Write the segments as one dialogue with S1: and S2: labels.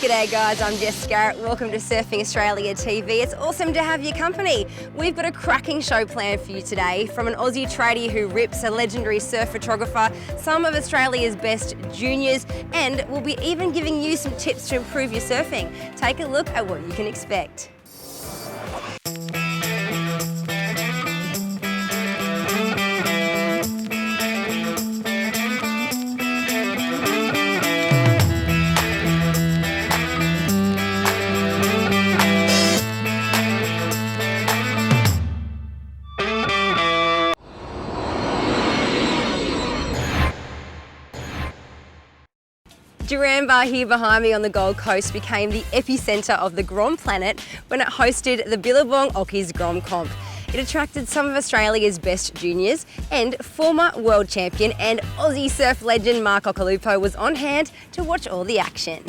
S1: G'day guys, I'm Jess Skarratt. Welcome to Surfing Australia TV. It's awesome to have your company. We've got a cracking show planned for you today. From an Aussie tradie who rips, a legendary surf photographer, some of Australia's best juniors, and we'll be even giving you some tips to improve your surfing. Take a look at what you can expect. Duranbar here behind me on the Gold Coast became the epicentre of the Grom planet when it hosted the Billabong Ockies Grom Comp. It attracted some of Australia's best juniors, and former world champion and Aussie surf legend Mark Occhilupo was on hand to watch all the action.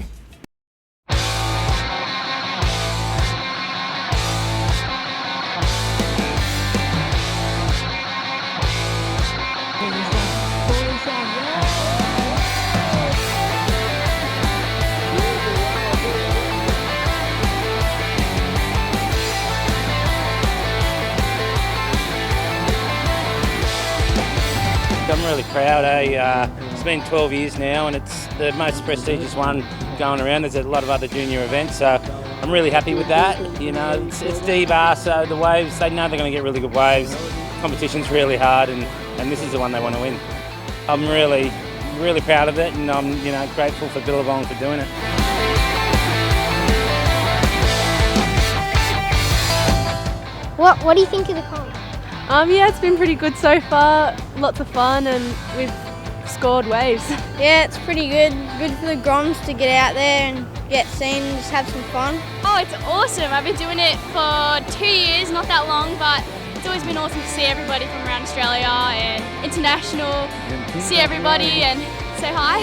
S2: I'm really proud. It's been 12 years now and it's the most prestigious one going around. There's a lot of other junior events, so I'm really happy with that. You know, it's D-bar, so the waves, they know they're going to get really good waves. Competition's really hard and this is the one they want to win. I'm really proud of it, and I'm grateful for Billabong for doing it.
S3: What do you think of the comp?
S4: Yeah, it's been pretty good so far. Lots of fun, and we've scored waves.
S3: Yeah, it's pretty good. Good for the Groms to get out there and get seen and just have some fun.
S5: Oh, it's awesome. I've been doing it for 2 years, not that long, but it's always been awesome to see everybody from around Australia and international, see everybody and say hi.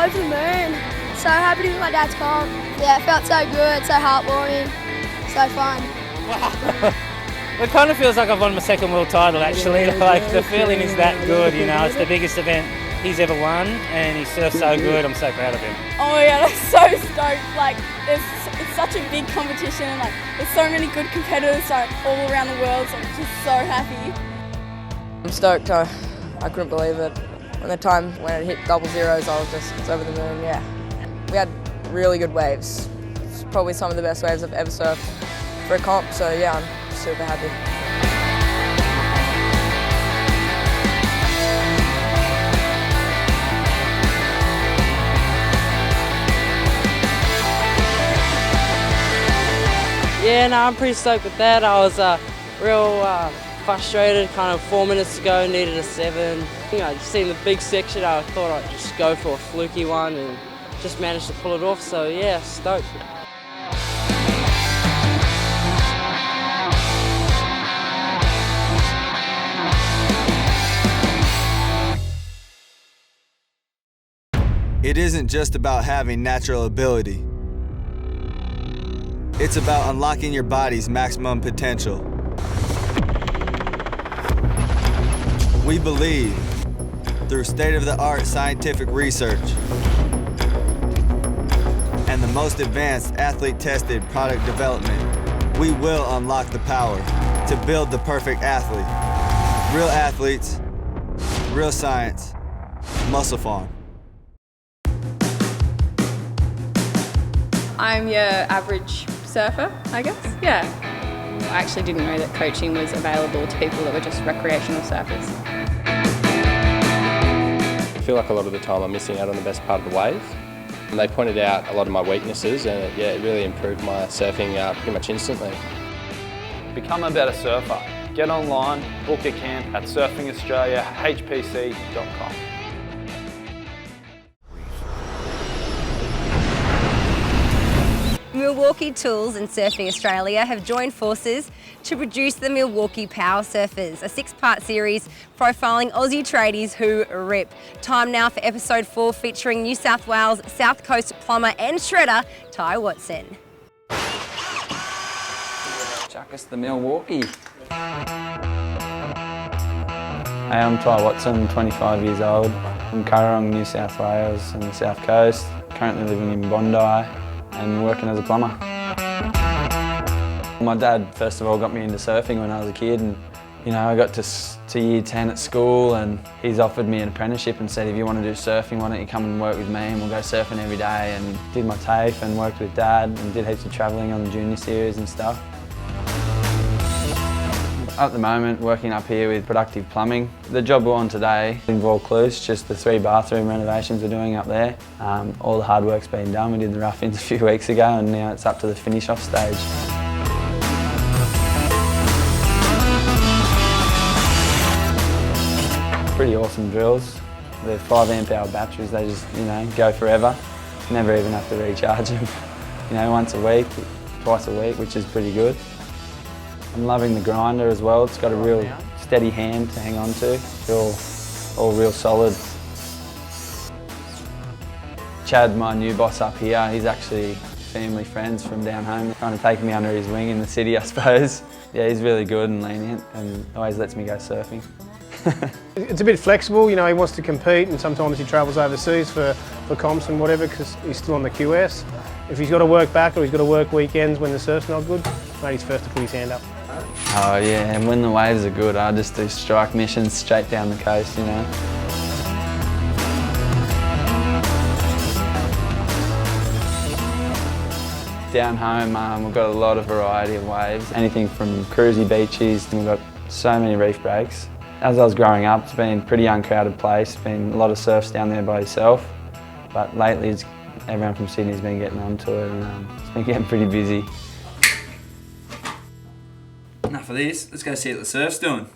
S3: Over the moon. So happy to be my dad's comp. Yeah, it felt so good, so heartwarming, so fun.
S2: Wow. It kind of feels like I've won my second world title actually. Like the feeling is that good, you know. It's the biggest event he's ever won and he surfs so good. I'm so proud of him.
S4: Oh my god, I'm so stoked. Like, it's such a big competition and like there's so many good competitors like all around the world, so I'm just so happy.
S6: I'm stoked. I couldn't believe it. When the time when it hit double zeros, I was just over the moon, yeah. We had really good waves. It's probably some of the best waves I've ever surfed for a comp, so yeah, I'm super happy.
S7: Yeah, no, I'm pretty stoked with that. I was real frustrated, kind of 4 minutes ago, needed a 7. I just seen the big section, I thought I'd just go for a fluky one and just managed to pull it off, so yeah, stoked.
S8: It isn't just about having natural ability. It's about unlocking your body's maximum potential. We believe, through state-of-the-art scientific research and the most advanced athlete-tested product development, we will unlock the power to build the perfect athlete. Real athletes, real science, Muscle Farm.
S9: I'm your average surfer, I guess. Yeah. I actually didn't know that coaching was available to people that were just recreational surfers.
S10: I feel like a lot of the time I'm missing out on the best part of the wave. And they pointed out a lot of my weaknesses and it really improved my surfing pretty much instantly.
S11: Become a better surfer. Get online, book a camp at surfingaustraliahpc.com.
S1: Milwaukee Tools and Surfing Australia have joined forces to produce the Milwaukee Power Surfers, a 6-part series profiling Aussie tradies who rip. Time now for episode 4 featuring New South Wales South Coast plumber and shredder Ty Watson.
S12: chuck us the Milwaukee. Hey, I'm Ty Watson, 25 years old. I'm Currong, New South Wales on the South Coast. Currently living in Bondi and working as a plumber. My dad, first of all, got me into surfing when I was a kid, and you know, I got to year 10 at school, and he's offered me an apprenticeship and said, if you want to do surfing, why don't you come and work with me and we'll go surfing every day. And did my TAFE and worked with Dad and did heaps of travelling on the junior series and stuff. At the moment, working up here with Productive Plumbing. The job we're on today in Vaucluse, just the 3 bathroom renovations we're doing up there. All the hard work's been done. We did the rough-ins a few weeks ago and now it's up to the finish-off stage. Pretty awesome drills. They're 5 amp hour batteries, they just, you know, go forever. Never even have to recharge them. You know, once a week, twice a week, which is pretty good. I'm loving the grinder as well. It's got a real steady hand to hang on to. All real solid. Chad, my new boss up here, he's actually family friends from down home. Kind of taking me under his wing in the city, I suppose. Yeah, he's really good and lenient and always lets me go surfing.
S13: It's a bit flexible, you know, he wants to compete and sometimes he travels overseas for comps and whatever because he's still on the QS. If he's got to work back or he's got to work weekends when the surf's not good, mate, he's first to put his hand up.
S12: Oh yeah, and when the waves are good, I just do strike missions straight down the coast, you know. Down home, we've got a lot of variety of waves, anything from cruisy beaches, and we've got so many reef breaks. As I was growing up, it's been a pretty uncrowded place, been a lot of surfs down there by yourself, but lately everyone from Sydney's been getting onto it and it's been getting pretty busy.
S14: Enough of this, let's go see what the surf's doing.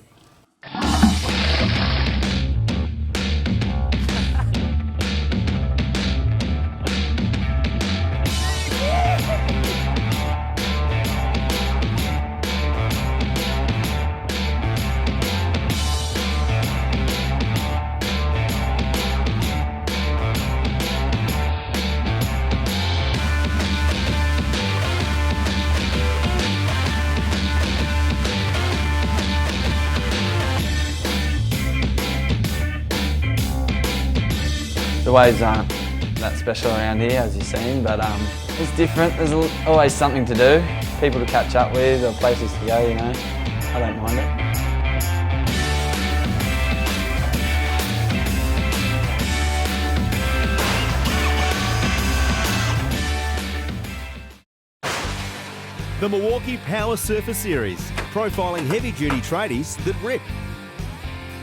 S12: The waves aren't that special around here, as you've seen, but it's different. There's always something to do, people to catch up with, or places to go, you know. I don't mind it.
S15: The Milwaukee Power Surfer Series, profiling heavy-duty tradies that rip.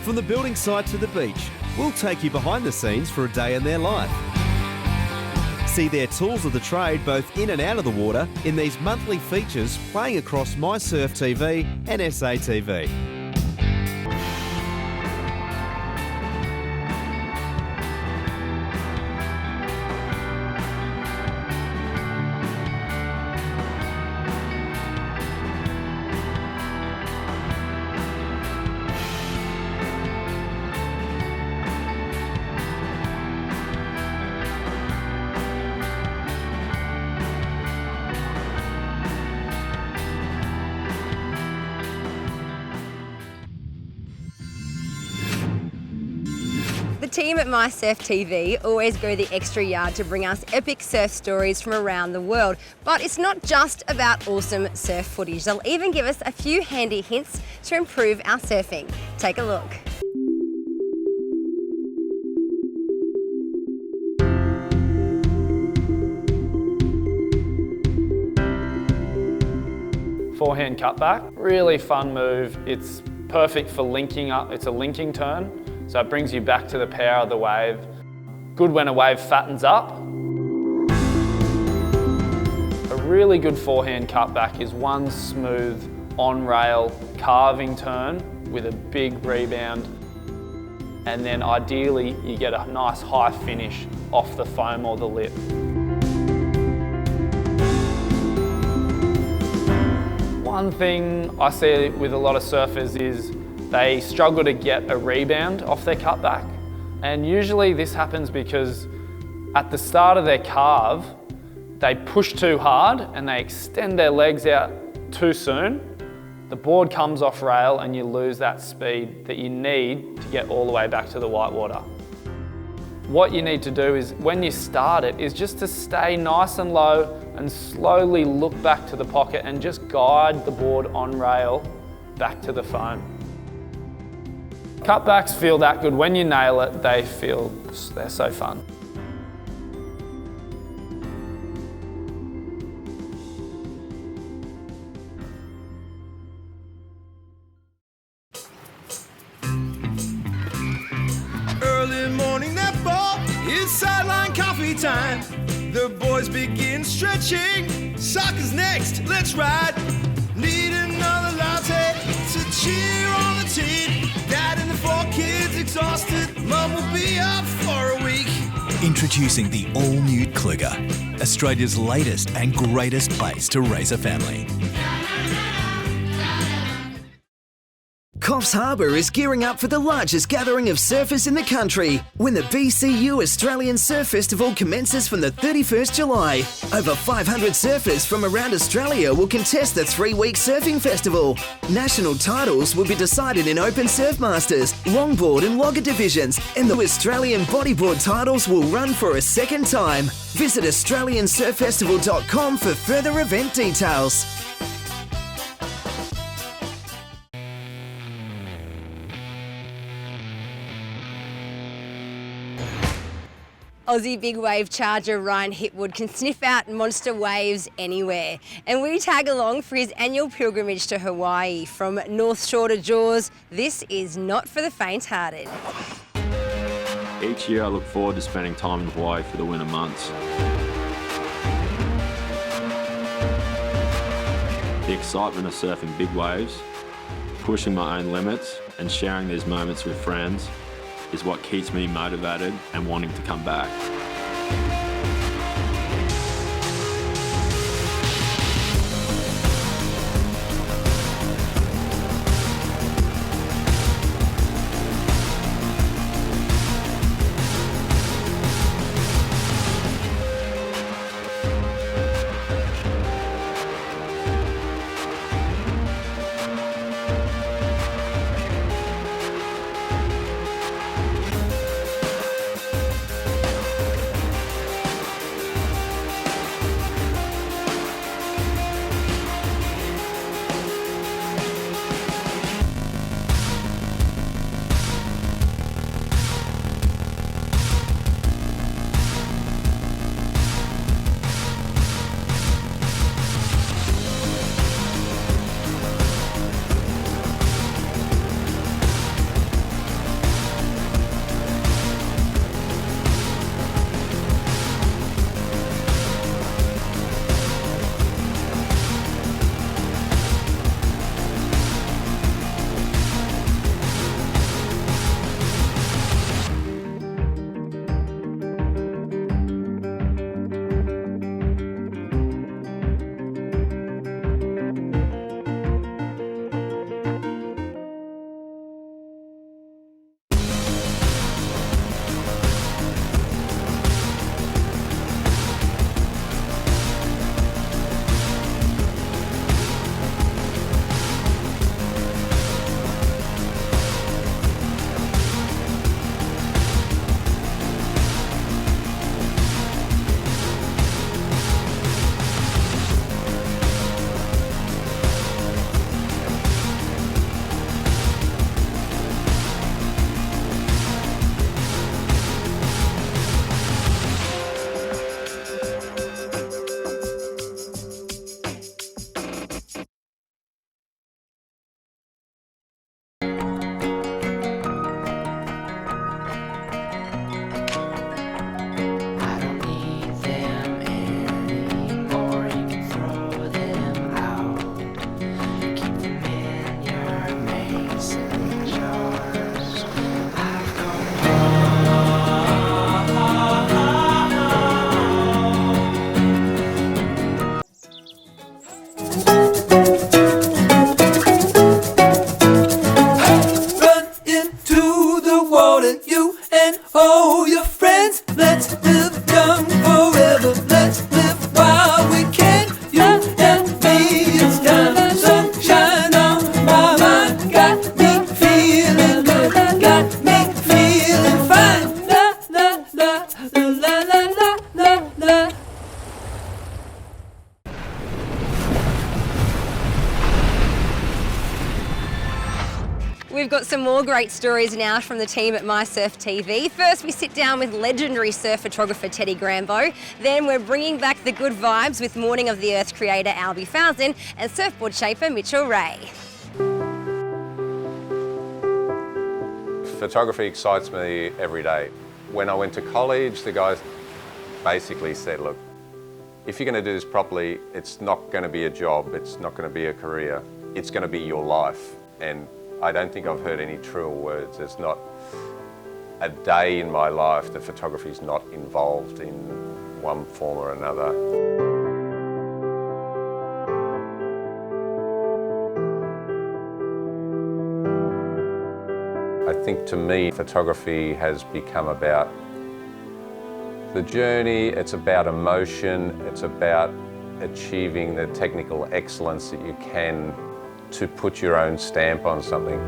S15: From the building site to the beach, we'll take you behind the scenes for a day in their life. See their tools of the trade both in and out of the water in these monthly features playing across MySurf TV and SATV.
S1: The team at MySurf TV always go the extra yard to bring us epic surf stories from around the world. But it's not just about awesome surf footage. They'll even give us a few handy hints to improve our surfing. Take a look.
S11: Forehand cutback, really fun move. It's perfect for linking up. It's a linking turn, so it brings you back to the power of the wave. Good when a wave fattens up. A really good forehand cutback is one smooth on-rail carving turn with a big rebound, and then ideally you get a nice high finish off the foam or the lip. One thing I see with a lot of surfers is they struggle to get a rebound off their cutback. And usually this happens because at the start of their carve, they push too hard and they extend their legs out too soon, the board comes off rail and you lose that speed that you need to get all the way back to the whitewater. What you need to do is, when you start it, is just to stay nice and low and slowly look back to the pocket and just guide the board on rail back to the foam. Cutbacks feel that good. When you nail it, they're so fun.
S16: Early morning netball, it's sideline coffee time. The boys begin stretching. Soccer's next, let's ride. Need another latte to cheer on the team. Dad and the 4 kids exhausted. Mum will be up for a week.
S17: Introducing the all-new Kluger, Australia's latest and greatest place to raise a family.
S18: Coffs Harbour is gearing up for the largest gathering of surfers in the country when the BCU Australian Surf Festival commences from the 31st July. Over 500 surfers from around Australia will contest the 3-week surfing festival. National titles will be decided in Open Surf Masters, Longboard and Logger divisions, and the Australian Bodyboard titles will run for a second time. Visit AustralianSurfFestival.com for further event details.
S1: Aussie big wave charger Ryan Hipwood can sniff out monster waves anywhere. And we tag along for his annual pilgrimage to Hawaii. From North Shore to Jaws, this is not for the faint-hearted.
S19: Each year I look forward to spending time in Hawaii for the winter months. The excitement of surfing big waves, pushing my own limits and sharing these moments with friends is what keeps me motivated and wanting to come back.
S1: We've got some more great stories now from the team at My Surf TV. First, we sit down with legendary surf photographer Teddy Grambo. Then we're bringing back the good vibes with Morning of the Earth creator Albie Fowson and surfboard shaper Mitchell Ray.
S20: Photography excites me every day. When I went to college, the guys basically said, look, if you're going to do this properly, it's not going to be a job, it's not going to be a career, it's going to be your life. And I don't think I've heard any truer words. There's not a day in my life that photography is not involved in one form or another. I think to me, photography has become about the journey, it's about emotion, it's about achieving the technical excellence that you can to put your own stamp on something.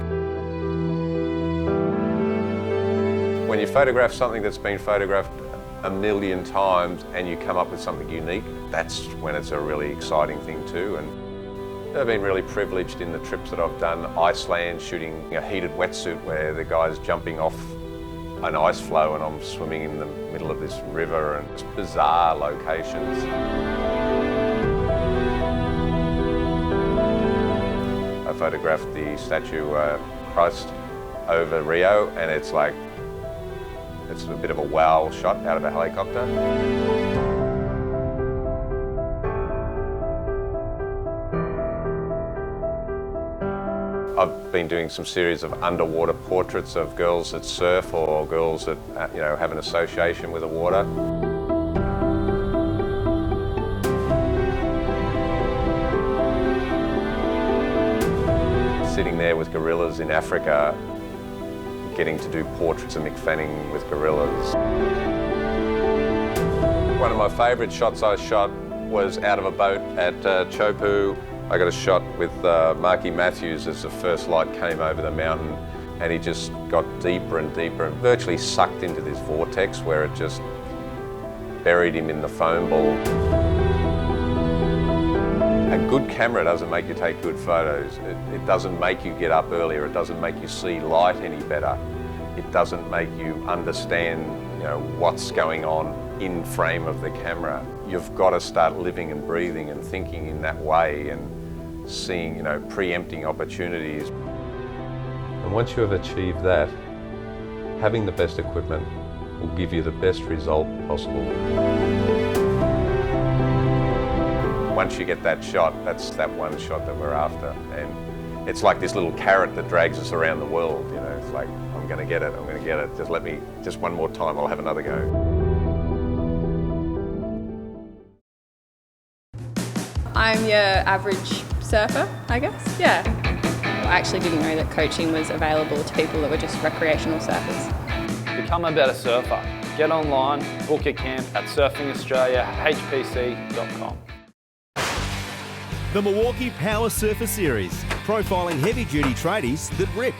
S20: When you photograph something that's been photographed a million times and you come up with something unique, that's when it's a really exciting thing too. And I've been really privileged in the trips that I've done. Iceland, shooting a heated wetsuit where the guy's jumping off an ice floe and I'm swimming in the middle of this river, and it's bizarre locations. I photographed the statue Christ over Rio, and it's like, it's a bit of a wow shot out of a helicopter. I've been doing some series of underwater portraits of girls that surf or girls that have an association with the water. Sitting there with gorillas in Africa, getting to do portraits of Mick Fanning with gorillas. One of my favourite shots I shot was out of a boat at Chopu. I got a shot with Marky Matthews as the first light came over the mountain, and he just got deeper and deeper and virtually sucked into this vortex where it just buried him in the foam ball. A good camera doesn't make you take good photos. It doesn't make you get up earlier. It doesn't make you see light any better. It doesn't make you understand, what's going on in frame of the camera. You've got to start living and breathing and thinking in that way and seeing, preempting opportunities. And once you have achieved that, having the best equipment will give you the best result possible. Once you get that shot, that's that one shot that we're after. And it's like this little carrot that drags us around the world, It's like, I'm going to get it, I'm going to get it. Just one more time, I'll have another go.
S9: I'm your average surfer, I guess, yeah. I actually didn't know that coaching was available to people that were just recreational surfers.
S11: Become a better surfer. Get online, book a camp at surfingaustraliahpc.com.
S15: The Milwaukee Power Surfer Series, profiling heavy-duty tradies that rip.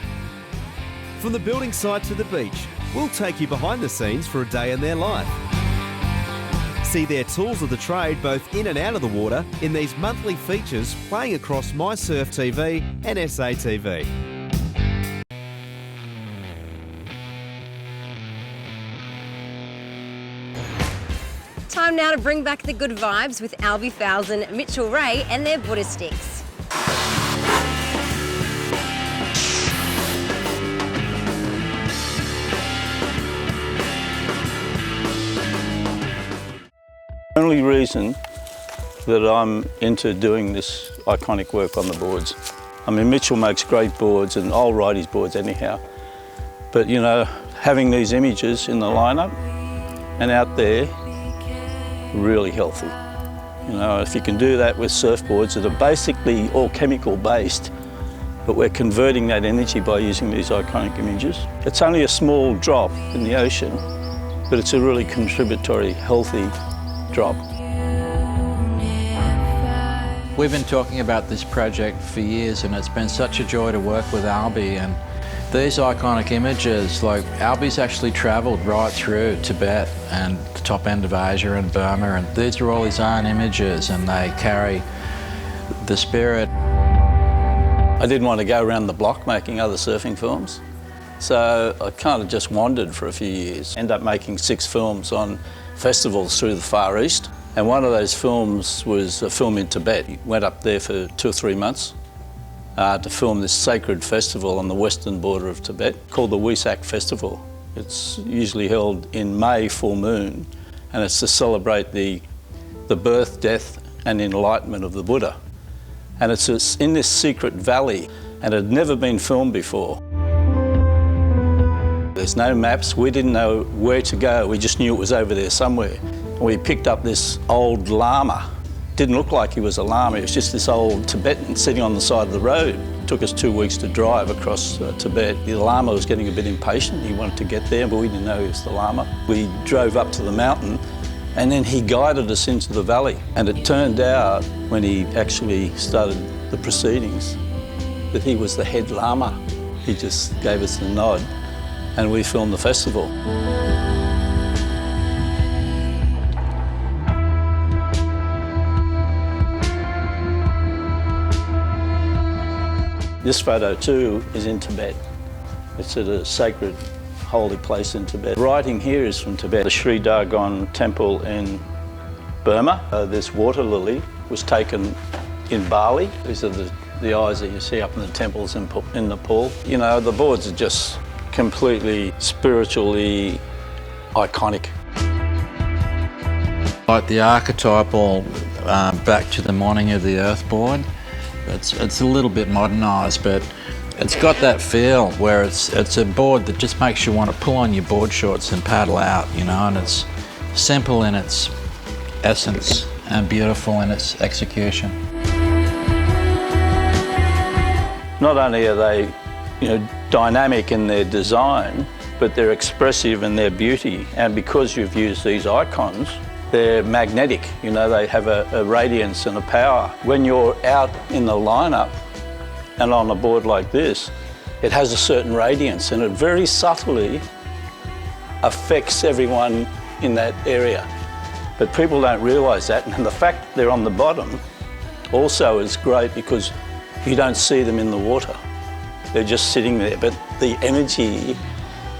S15: From the building site to the beach, we'll take you behind the scenes for a day in their life. See their tools of the trade both in and out of the water in these monthly features playing across My Surf TV and SATV.
S1: Time now to bring back the good vibes with Albie Fowson, Mitchell Ray and their Buddha sticks.
S21: The only reason that I'm into doing this iconic work on the boards. I mean, Mitchell makes great boards and I'll ride his boards anyhow. But having these images in the lineup and out there, really healthy. If you can do that with surfboards that are basically all chemical based, but we're converting that energy by using these iconic images. It's only a small drop in the ocean, but it's a really contributory, healthy drop.
S22: We've been talking about this project for years, and it's been such a joy to work with Albie. And these iconic images, like Albie's actually travelled right through Tibet and the top end of Asia and Burma, and these are all his own images, and they carry the spirit.
S21: I didn't want to go around the block making other surfing films. So I kind of just wandered for a few years. Ended up making 6 films on festivals through the Far East. And one of those films was a film in Tibet. Went up there for 2 or 3 months to film this sacred festival on the western border of Tibet called the Wesak Festival. It's usually held in May full moon, and it's to celebrate the birth, death and enlightenment of the Buddha. And it's in this secret valley, and it had never been filmed before. There's no maps, we didn't know where to go, we just knew it was over there somewhere. We picked up this old llama. Didn't look like he was a llama, it was just this old Tibetan sitting on the side of the road. It took us 2 weeks to drive across Tibet. The llama was getting a bit impatient, he wanted to get there, but we didn't know he was the llama. We drove up to the mountain, and then he guided us into the valley. And it turned out, when he actually started the proceedings, that he was the head lama. He just gave us the nod, and we filmed the festival. This photo too is in Tibet. It's at a sacred holy place in Tibet. The writing here is from Tibet. The Sri Dargon temple in Burma. This water lily was taken in Bali. These are the eyes that you see up in the temples in Nepal. You know, the boards are just completely spiritually iconic.
S22: Like the archetypal back to the morning of the earth board. It's a little bit modernised, but it's got that feel where it's a board that just makes you want to pull on your board shorts and paddle out, you know, and it's simple in its essence and beautiful in its execution.
S21: Not only are they, dynamic in their design, but they're expressive in their beauty. And because you've used these icons, they're magnetic, they have a radiance and a power. When you're out in the lineup and on a board like this, it has a certain radiance and it very subtly affects everyone in that area. But people don't realise that, and the fact they're on the bottom also is great because you don't see them in the water. They're just sitting there, but the energy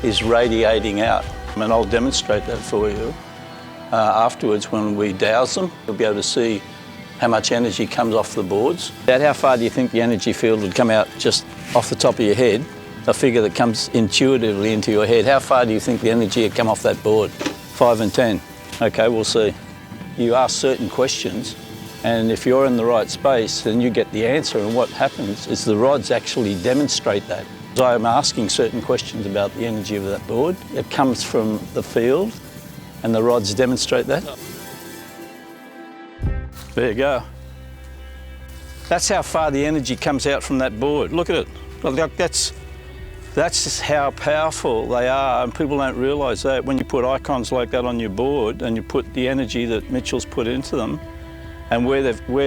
S21: is radiating out. And I'll demonstrate that for you. Afterwards, when we douse them, you'll be able to see how much energy comes off the boards. About how far do you think the energy field would come out just off the top of your head? A figure that comes intuitively into your head. How far do you think the energy would come off that board? 5 and 10. Okay, we'll see. You ask certain questions, and if you're in the right space, then you get the answer, and what happens is the rods actually demonstrate that. I'm asking certain questions about the energy of that board. It comes from the field, and the rods demonstrate that. There you go. That's how far the energy comes out from that board. Look at it. Look, that's just how powerful they are, and people don't realise that. When you put icons like that on your board and you put the energy that Mitchell's put into them and where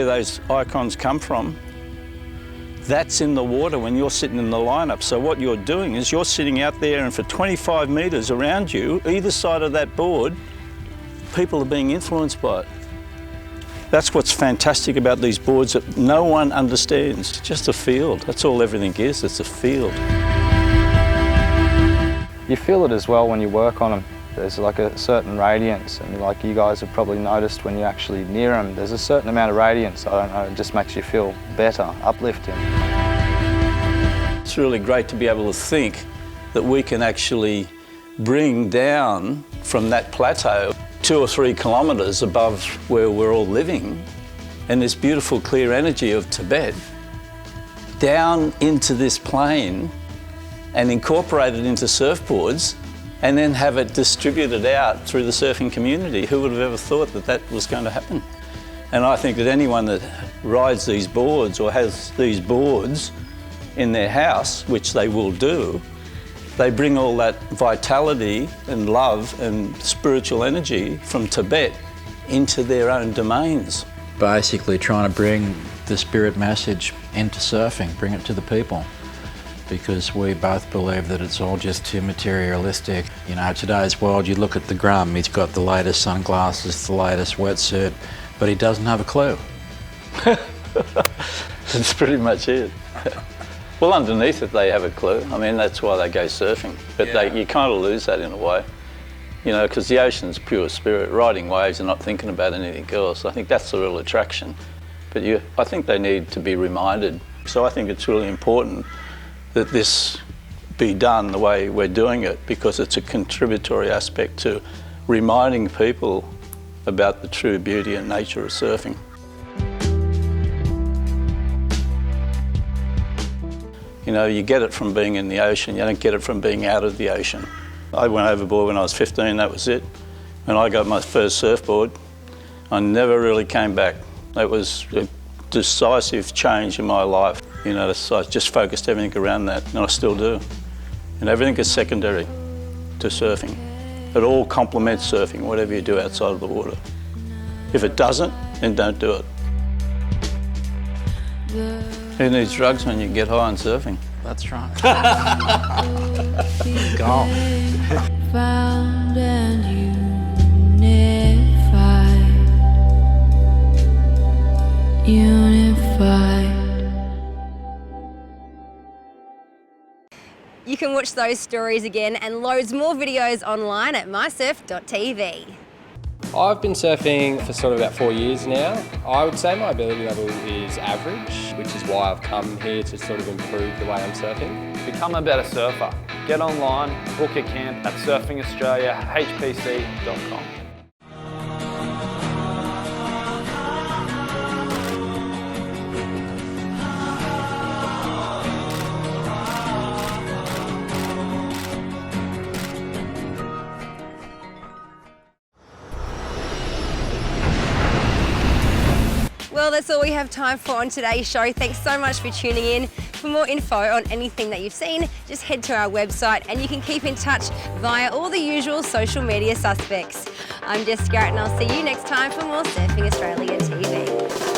S21: those icons come from, that's in the water when you're sitting in the lineup. So what you're doing is you're sitting out there, and for 25 metres around you, either side of that board, people are being influenced by it. That's what's fantastic about these boards that no one understands. It's just a field. That's all everything is. It's a field.
S3: You feel it as well when you work on them. There's like a certain radiance, and like you guys have probably noticed when you're actually near them, there's a certain amount of radiance. I don't know, it just makes you feel better, uplifting.
S21: It's really great to be able to think that we can actually bring down from that plateau 2 or 3 kilometres above where we're all living, and this beautiful clear energy of Tibet, down into this plane and incorporate it into surfboards, and then have it distributed out through the surfing community. Who would have ever thought that that was going to happen? And I think that anyone that rides these boards or has these boards in their house, which they will do, they bring all that vitality and love and spiritual energy from Tibet into their own domains.
S22: Basically trying to bring the spirit message into surfing, bring it to the people, because we both believe that it's all just too materialistic. Today's world, you look at the Grum, he's got the latest sunglasses, the latest wetsuit, but he doesn't have a clue.
S21: That's pretty much it. Well, underneath it they have a clue. I mean, that's why they go surfing. But you kind of lose that in a way, you know, because the ocean's pure spirit, riding waves and not thinking about anything else. I think that's the real attraction. But I think they need to be reminded. So I think it's really important that this be done the way we're doing it, because it's a contributory aspect to reminding people about the true beauty and nature of surfing. You know, you get it from being in the ocean, you don't get it from being out of the ocean. I went overboard when I was 15, that was it. When I got my first surfboard, I never really came back. It was a decisive change in my life. You know, so I just focused everything around that, and I still do. And everything is secondary to surfing. It all complements surfing, whatever you do outside of the water. If it doesn't, then don't do it. Who needs drugs when you can get high on surfing?
S22: That's right. Go.
S2: Found and unified.
S1: You can watch those stories again and loads more videos online at mysurf.tv.
S10: I've been surfing for sort of about 4 years now. I would say my ability level is average, which is why I've come here to sort of improve the way I'm surfing.
S11: Become a better surfer. Get online, book a camp at surfingaustraliahpc.com.
S1: Well, that's all we have time for on today's show. Thanks so much for tuning in. For more info on anything that you've seen, just head to our website and you can keep in touch via all the usual social media suspects. I'm Jess Skarratt and I'll see you next time for more Surfing Australia TV.